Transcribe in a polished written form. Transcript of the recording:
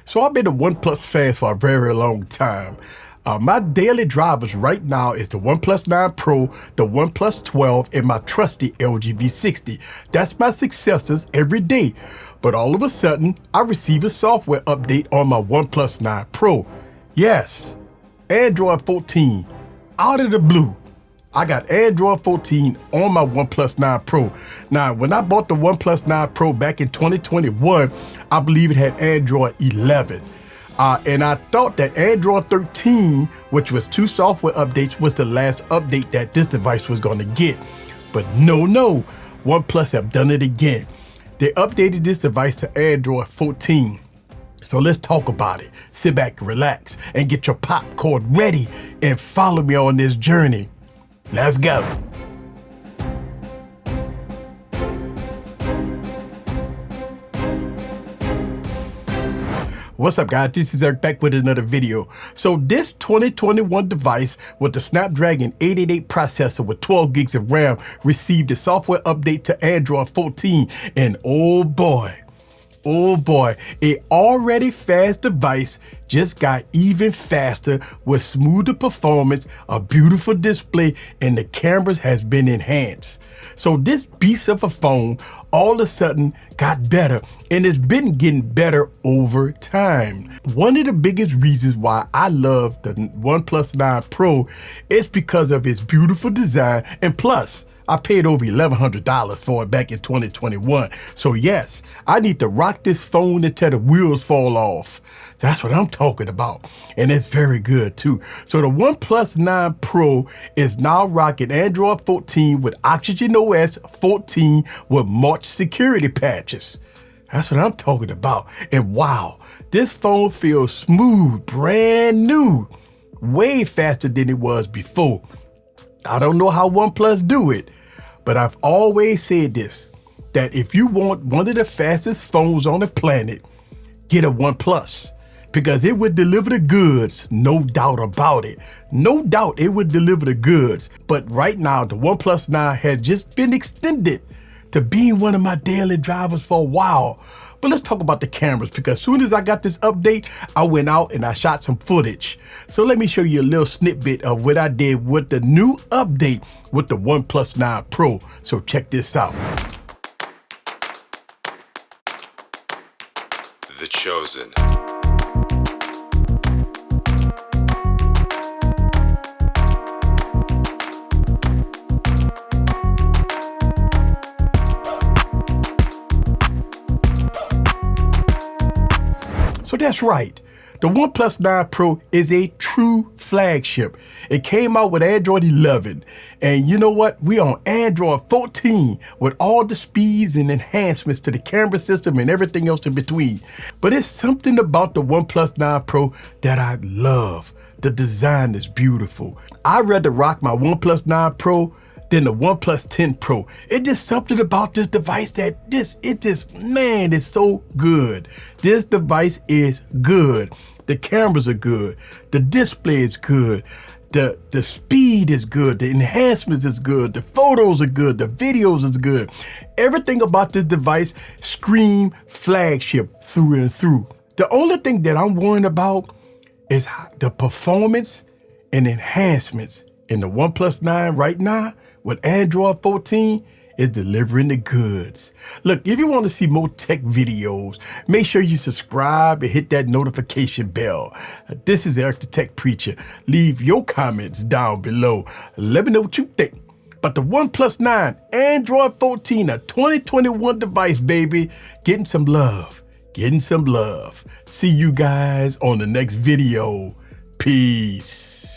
So I've been a OnePlus fan for a very long time. My daily drivers right now is the OnePlus 9 Pro, the OnePlus 12, and my trusty LG V60. That's my successors every day. But all of a sudden, I receive a software update on my OnePlus 9 Pro. Yes, Android 14, out of the blue. I got Android 14 on my OnePlus 9 Pro. Now, when I bought the OnePlus 9 Pro back in 2021, I believe it had Android 11. And I thought that Android 13, which was 2 software updates, was the last update that this device was going to get. But no, OnePlus have done it again. They updated this device to Android 14. So let's talk about it. Sit back, relax, and get your popcorn ready and follow me on this journey. Let's go. What's up, guys? This is Eric back with another video. So this 2021 device with the Snapdragon 888 processor with 12 gigs of RAM received a software update to Android 14, and oh boy, a already fast device just got even faster with smoother performance, a beautiful display, and the cameras has been enhanced. So this beast of a phone all of a sudden got better, and it's been getting better over time. One of the biggest reasons why I love the OnePlus 9 Pro is because of its beautiful design, and plus, I paid over $1,100 for it back in 2021. So yes, I need to rock this phone until the wheels fall off. That's what I'm talking about. And it's very good too. So the OnePlus 9 Pro is now rocking Android 14 with Oxygen OS 14 with March security patches. That's what I'm talking about. And wow, this phone feels smooth, brand new, way faster than it was before. I don't know how OnePlus do it, but I've always said this, that if you want one of the fastest phones on the planet, get a OnePlus, because it would deliver the goods, no doubt about it. No doubt it would deliver the goods. But right now, the OnePlus 9 has just been extended to being one of my daily drivers for a while. But let's talk about the cameras, because as soon as I got this update, I went out and I shot some footage. So let me show you a little snippet of what I did with the new update with the OnePlus 9 Pro. So check this out. The Chosen. So that's right. The OnePlus 9 Pro is a true flagship. It came out with Android 11. And you know what? We on Android 14 with all the speeds and enhancements to the camera system and everything else in between. But it's something about the OnePlus 9 Pro that I love. The design is beautiful. I'd rather rock my OnePlus 9 Pro than the OnePlus 10 Pro. It's just something about this device that man, it's so good. This device is good. The cameras are good. The display is good. The speed is good. The enhancements is good. The photos are good. The videos is good. Everything about this device scream flagship through and through. The only thing that I'm worrying about is the performance and enhancements in the OnePlus 9 right now with Android 14 is delivering the goods. Look, if you want to see more tech videos, make sure you subscribe and hit that notification bell. This is Eric the Tech Preacher. Leave your comments down below. Let me know what you think. But the OnePlus 9 Android 14, a 2021 device, baby, getting some love. Getting some love. See you guys on the next video. Peace.